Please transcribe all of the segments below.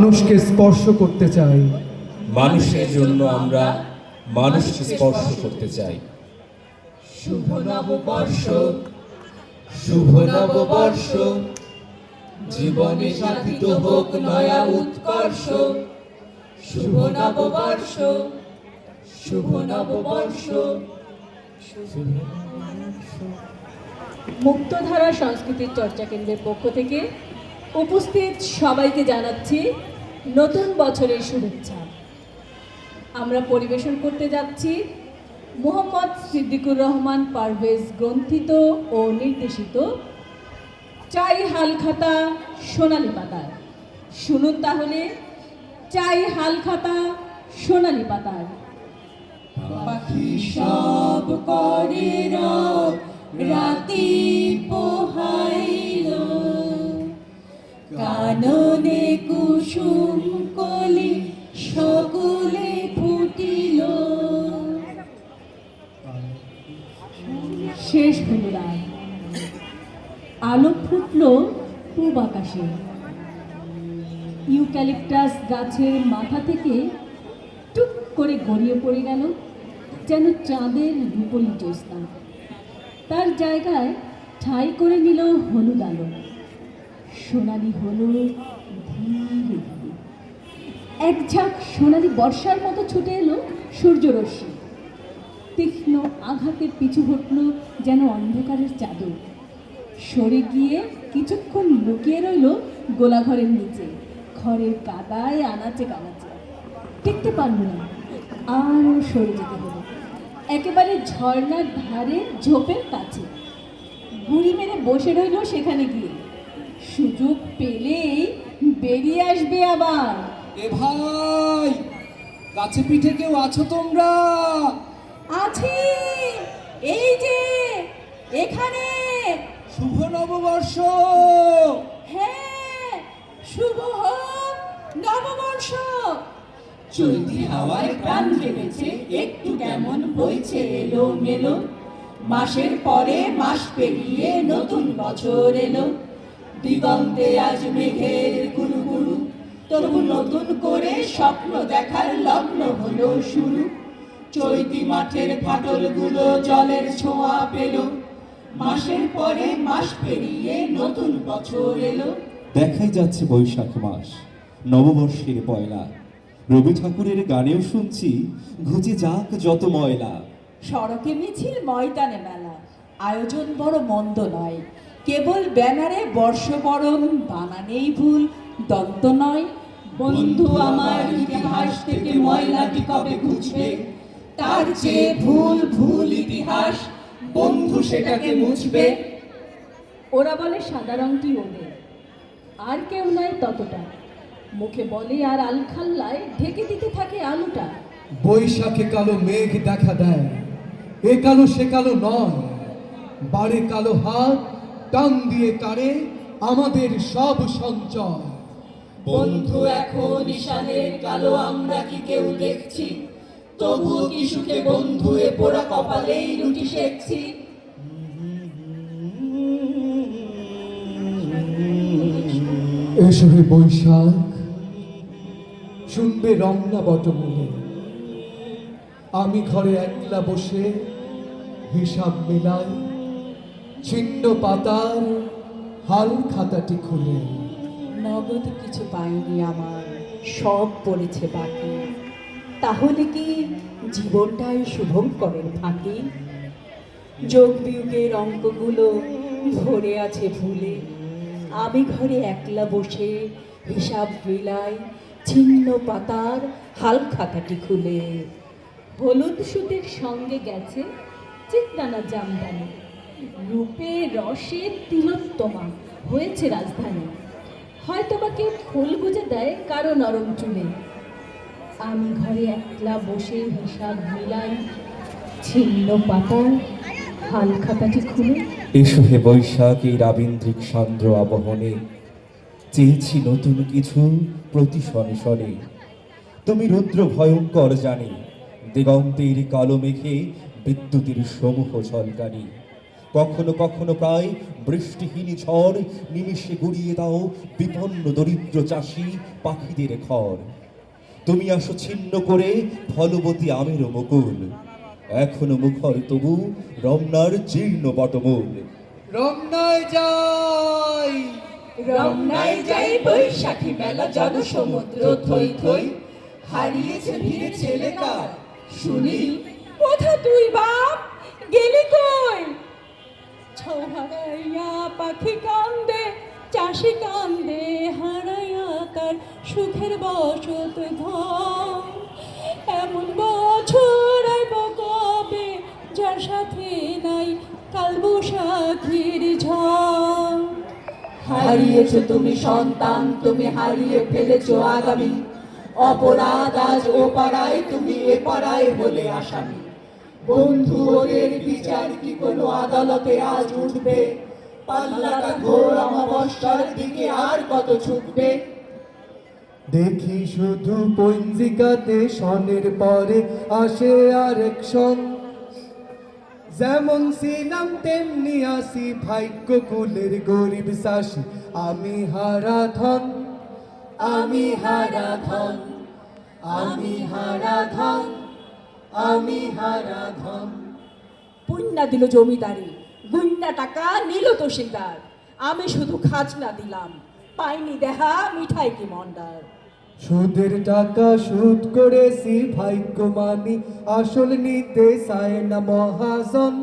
মানুষকে স্পর্শ করতে চাই। মানুষের জন্য আমরা মানুষকে স্পর্শ করতে চাই। শুভ নববর্ষ, শুভ নববর্ষ, জীবনে সাধিত হোক নয়া উৎকর্ষ। শুভ নববর্ষ, শুভ নববর্ষ। মুক্তধারা সংস্কৃতির চর্চা কেন্দ্রের পক্ষ থেকে উপস্থিত সবাইকে জানাচ্ছি নতুন বছরের শুভেচ্ছা। আমরা পরিবেশন করতে যাচ্ছি মোহাম্মদ সিদ্দিকুর রহমান পারভেজ গ্রন্থিত ও নির্দেশিত চাই হালখাতা সোনালী পাতার। শুনুন তাহলে চাই হালখাতা সোনালী পাতার। পাখি সব করে রব, রাতি পোহাইল, কাননে কুসুম কলি সকলে ফুটিল। শেষ হল রাত, আলো ফুটল পূব আকাশে। ইউক্যালিপটাস গাছের মাথা থেকে টুক করে গড়িয়ে পড়ে গেল যেন চাঁদের রূপলি জ্যোৎস্না। তার জায়গায় ঠাঁই করে নিল হলুদ আলো। সোনালি হলো ধীরে ধীরে। এক ঝাঁক সোনালি বর্ষার মতো ছুটে এলো সূর্যরশ্মি। তীক্ষ্ণ আঘাতে পিছু হটল যেন অন্ধকারের চাদর। সরে গিয়ে কিছুক্ষণ লুকিয়ে রইল গোলাঘরের নিচে, ঘরের কাদায় আনাচে কানাচে। টিকতে পারল না, আরও সরে যেতে হলো একেবারে ঝর্ণার ধারে ঝোপের কাছে। গুড়ি মেরে বসে রইল সেখানে গিয়ে। সুযোগ পেলেই বেরিয়ে আসবে আবার। এ ভাই, কাছে পিঠে কেউ আছো তোমরা? আছি, এই যে এখানে। শুভ নববর্ষ। হ্যাঁ, শুভ হোক নববর্ষ। চলতি হাওয়ায় প্রাণ জেগেছে, একটু কেমন বইছে এলো মেলো। মাসের পরে মাস পেরিয়ে নতুন বছর এলো। দিগন্তে আজ মেঘের গুরু গুরু, তবু নতুন করে স্বপ্ন দেখার লগ্ন হলো শুরু। চৈতি মাঠের ফাটলগুলো জলের ছোঁয়া পেল। মাসের পরে মাস পেরিয়ে নতুন বছর এলো। দেখাই যাচ্ছে বৈশাখ মাস, নববর্ষের পয়লা। রবি ঠাকুরের গানেও শুনছি ঘুচে যাক যত ময়লা। সড়কে মিছিল, ময়দানে মেলা, আয়োজন বড় মন্দ নয়। কেবল ব্যানারে বর্ষবরণ, বানানেই ভুল, দন্ত নয়। বন্ধু আমার, ইতিহাস থেকে ময়লাটি কবে ঘুচবে? তার চেয়ে ভুল ভুল ইতিহাস, বন্ধু সেটাকে মুছবে। ওরা বলে সাদা রংটি ওদের, আর কেউ নয় ততটা। মুখে বলে আর আলখাল্লায় ঢেকে দিতে থাকে আলুটা। বৈশাখে কালো মেঘ দেখা দেয়, এ কালো সে কালো নয়। বাড়ে কালো হাত, টান দিয়ে কারে আমাদের সব সঞ্চয়। বন্ধু এখন ঈশানের কালো আমরা কি কেউ দেখছি? তবু কি সুখে বন্ধু এ পোড়া কপালেই রুটি সেকছি। এসো হে বৈশাখ, শুনবে রমনা বটমূলে। আমি ঘরে একলা বসে হিসাব মেলাই, ছিন্ন পাতার হাল খাতাটি খুলে। নগদ কিছু পাইনি আমার, সব পড়েছে বাকি। তাহলে কি জীবনটাই শুভঙ্করের ফাঁকি? যোগ বিয়োগের অঙ্কগুলো ভরে আছে ভুলে। আমি ঘরে একলা বসে হিসাব মিলাই, ছিন্ন পাতার হাল খাতাটি খুলে। হলুদ সুতের সঙ্গে গেছে চিত্তানা জামদানি। রূপে রসে তিলোত্তমা হয়েছে রাজধানী। হয়তো বা কেউ ফুল গুজে দেয় কারো নরম চুলে। আমি ঘরে একলা বসে হিসাব মিলাই, ছিন্ন পাতার হাল খাতাটি খুলে। এসো হে বৈশাখ, এই রাবীন্দ্রিক সান্দ্র আবহনে। চেয়েছি নতুন কিছু প্রতি শনে শনে। তুমি রুদ্র ভয়ঙ্কর জানি, দিগন্তের কালো মেঘে বিদ্যুতের সমূহ ঝলকানি। কখনো কখনো প্রায় বৃষ্টিহীন ঝড় নিমিষে গুড়িয়ে দাও বিপন্ন দরিদ্র চাষি পাখিদের ঘর। তুমি আসো ছিন্ন করে ফলবতী আমের মুকুল, এখনো মুখর তবু রমনার জীর্ণ বটমূল। রমনায় যাই, রমনায় যাই, বৈশাখী মেলা জনসমুদ্র থই থই, হারিয়েছে ভিড়ে ছেলেকার শুনি, কোথা তুই বাপ গেলি কই? ছৌহারাইয়া পাখি কান্দে, চাষি কান্দে, হারাইয়া তার সুখের বসত ঘর। এমন বছর আইব কবে যার সাথে নাই কালবৈশাখীর ঝড়। হারিয়েছো তুমি সন্তান, তুমি হারিয়ে ফেলেছো আগামী, অপরাধ আজ ও পাড়ায়, তুমি এ পাড়ায় বলে আসামি। বন্ধু ওদের বিচার কি কোনো আদালতে আজ উঠবে? পাল্লাটা ঘোর অমাবস্যার দিকে আর কত ছুটবে? দেখি শুধু পঞ্জিকাতে সনের পরে আসে আরেক সন। যেমন ছিলাম তেমনি আসি, ভাগ্য কুলের গরিব চাষি আমি হারা ধন, আমি হারা ধন, আমি হারা ধন, আমি হারা ধন। পুণ্যা দিল জমিদারি, গুন্না টাকা নিল তহসিলদার, আমি শুধু খাজনা দিলাম, পাইনি দেহা মিঠাই কি মন্ডার। সুদের টাকা সুদ করেছি, ভাগ্য মানি আসল নিতে চায় না মহাজন।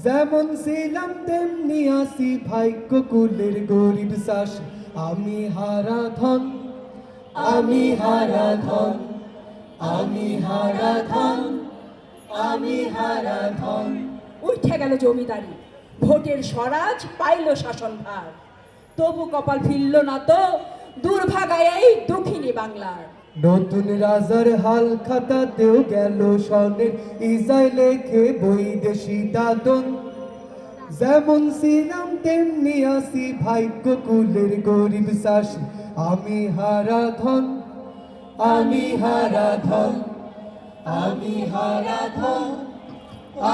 যেমন ছিলাম তেমনি আসি, ভাগ্য কুলের গরিব চাষি আমি হারা ধন, আমি হারা ধন, আমি হারা ধন, আমি হারা ধন। উঠে গেল জমিদারি, ভোটের স্বরাজ পাইল শাসনভার, তবু কপাল ফিরল না তো দুর্ভাগায় এই দক্ষিণী বাংলার। নতুন রাজার হাল খাতাতেও গেল সনের ইজাই লেখে বৈদেশি দাদন। যেমন ছিলাম তেমনি আসি, ভাগ্য কুলের গরিব চাষি আমি হারা ধন, আমি হারা ধন, আমি হারা ধন,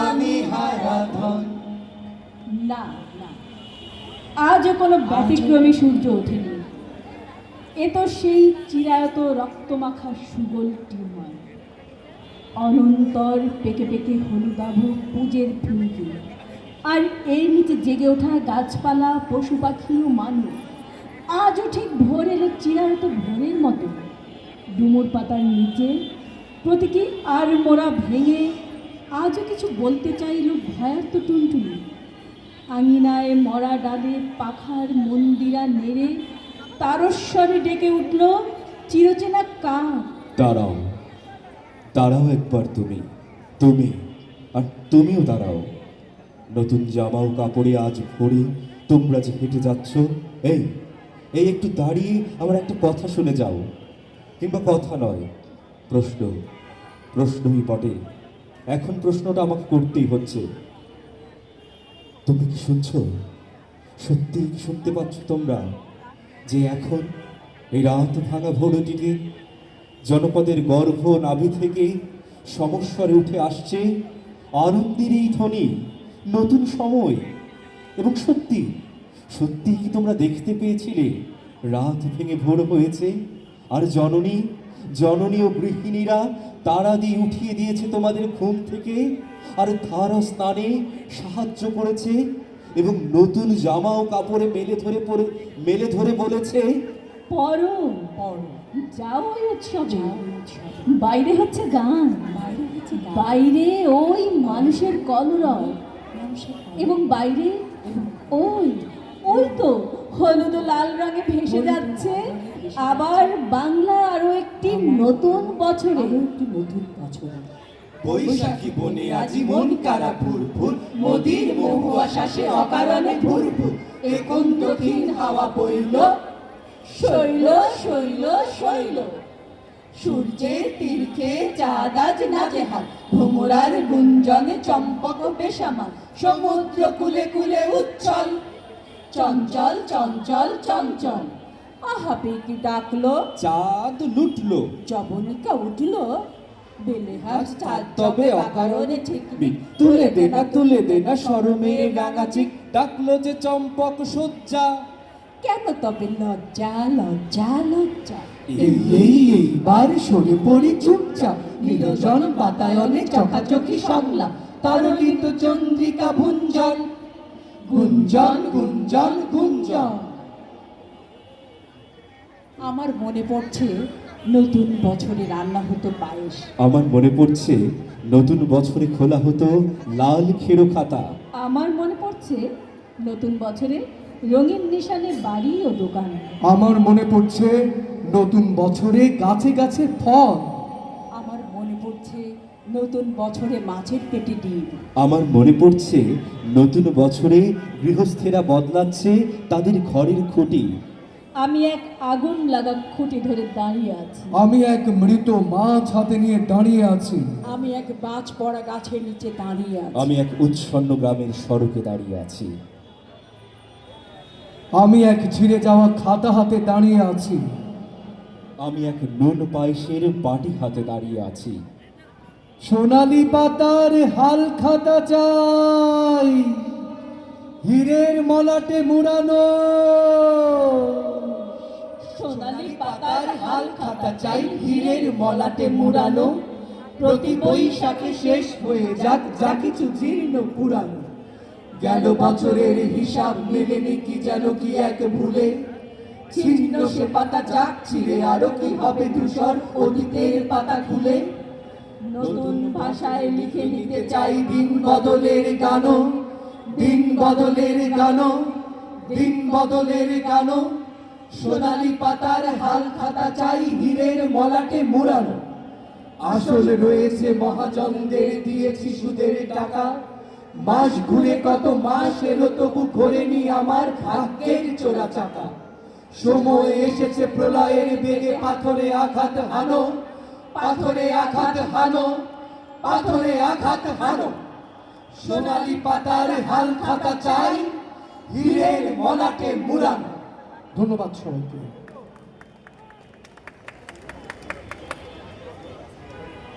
আমি হারা ধন। না না, আজও কোনো ব্যতিক্রমী সূর্য ওঠেনি। এ তো সেই চিরায়ত রক্তমাখা সুগোল টিউমার, অনন্তর পেকে পেকে হলুদাভ পুজের ফিনকি, আর এর নিচে জেগে ওঠা গাছপালা, পশু পাখি ও মানুষ আজও ঠিক ভোরের চিরায়ত ভোরের মতো। ডুমুর পাতার নিচে প্রতীকী আর মোড়া ভেঙে আজও কিছু বলতে চাইল ভয়ার্ত টুনটুনি। আঙিনায় মরা ডালে পাখার মন্দিরা নেড়ে তারস্বরে ডেকে উঠল চিরচেনা কাক। দাঁড়াও, দাঁড়াও একবার তুমি, তুমি আর তুমিও দাঁড়াও। নতুন জামা ও কাপড়ে আজ ভোরে তোমরা যে হেঁটে যাচ্ছ, এই এই একটু দাঁড়িয়ে আমার একটা কথা শুনে যাও। কিংবা কথা নয়, প্রশ্ন, প্রশ্নই বটে। এখন প্রশ্নটা আমাকে করতেই হচ্ছে। তুমি কি শুনছো? সত্যি কি শুনতে পাচ্ছ তোমরা যে এখন এই রাত ভাঙা ভোরটিতে জনপদের গর্ভ নাভি থেকে সমস্বরে উঠে আসছে আনন্দের এই ধ্বনি, নতুন সময়। এবং সত্যি সত্যি কি তোমরা দেখতে পেয়েছিলে রাত ভেঙে ভোর হয়েছে, আর জননী জননী ও গৃহিণীরা তারা দিয়ে উঠিয়ে দিয়েছে তোমাদের ঘুম থেকে, আর ধারা স্নানে সাহায্য করেছে এবং নতুন জামা ও কাপড়ে মেলে ধরে বলেছে, পরো পরো, যাও ওই উৎসবে। বাইরে হচ্ছে গান, বাইরে ওই মানুষের কলরব, এবং বাইরে ওই ওই তো হলুদ ও লাল রঙে ভেসে যাচ্ছে আবার বাংলা আরো একটি নতুন বছরে। বৈশাখী বনে আজি মন কারা ফুর ফুর, মোদির মহুয়া শ্বাসে অকারণে ভুর ভুর, এ কোন দক্ষিণ হাওয়া বইল শৈল শৈল শৈল। সূর্যের তীর্থে চাঁদ আজ নাজেহাল, ভ্রমরার গুঞ্জনে চম্পক বেসামাল, সমুদ্র কুলে কুলে উচ্ছল চঞ্চল চঞ্চল চঞ্চল। আহা পেকি ডাকলো, চাঁদ লুটলো, জবনিকা উঠলো, বেলেহাস চাল তবে অকারণে ঠিক তুলে দে না শরমের রাঙা চিক, ডাকলো যে চম্পক সজ্জা। কেন তবে লজ্জা লজ্জা লজ্জা? এইবার সরে পড়ি চুপচাপ, নিরজন বাতায়নে চকাচকি সংলাপ, তরলিত চন্দ্রিকা ভুঞ্জন, গুঞ্জন গুঞ্জন গুঞ্জন। আমার মনে পড়ছে নতুন বছরে রান্না হতো পায়েস। আমার মনে পড়ছে নতুন বছরে খোলা হতো লাল খেরো খাতা। আমার মনে পড়ছে নতুন বছরে রঙিন নিশানে বাড়ি ও দোকান। আমার মনে পড়ছে নতুন বছরে গাছে গাছে ফল। আমার মনে পড়ছে নতুন বছরে মাছের পেটে ডিম। আমার মনে পড়ছে নতুন বছরে গৃহস্থেরা বদলাচ্ছে তাদের ঘরের খুঁটি। আমি এক আগুন লাগা খুঁটি ধরে দাঁড়িয়ে আছি। আমি এক মৃত মাছ হাতে নিয়ে দাঁড়িয়ে আছি। আমি এক বাজ পড়া গাছের নিচে দাঁড়িয়ে আছি। আমি এক উচ্ছন্ন গ্রামের সড়কে দাঁড়িয়ে আছি। আমি এক ছিঁড়ে যাওয়া খাতা হাতে দাঁড়িয়ে আছি। আমি এক নুন পায়েসের বাটি হাতে দাঁড়িয়ে আছি। সোনালি পাতার হাল খাতা চাই, হীরের মলাটে মুড়ানো। সোনালি পাতার হাল খাতা চাই, হীরের মলাটে মুড়ানো। প্রতি বৈশাখে শেষ হয়ে যাক যা কিছু জীর্ণ পুরানো। গেল বছরের হিসাব মেলেনি কি যেন কি এক ভুলে, ছিন্ন সে পাতা যাক ছিঁড়ে আরো কি হবে ধূসর অতীতের পাতা খুলে। নতুন ভাষায় লিখে নিতে চাই দিন বদলের গানো, দিন বদলের গানো, দিন বদলের গানো। সোনালি পাতার হাল খাতা চাই, হীরের মলাটে মুড়ানো। আসলে রয়েছে মহাজনদের দিয়েছি সুদের টাকা, মাস ঘুরে কত মাস এলো তবু ঘোরেনি আমার ভাগ্যের চোরা চাকা। সময় এসেছে প্রলয়ের বেগে পাথরে আঘাত হানো, পাথরে আঘাত হানো, পাথরে আঘাত হানো। সোনালি পাতার হাল খাতা চাই, হীরের মলাটে মুড়ানো। ধন্যবাদ সবাইকে।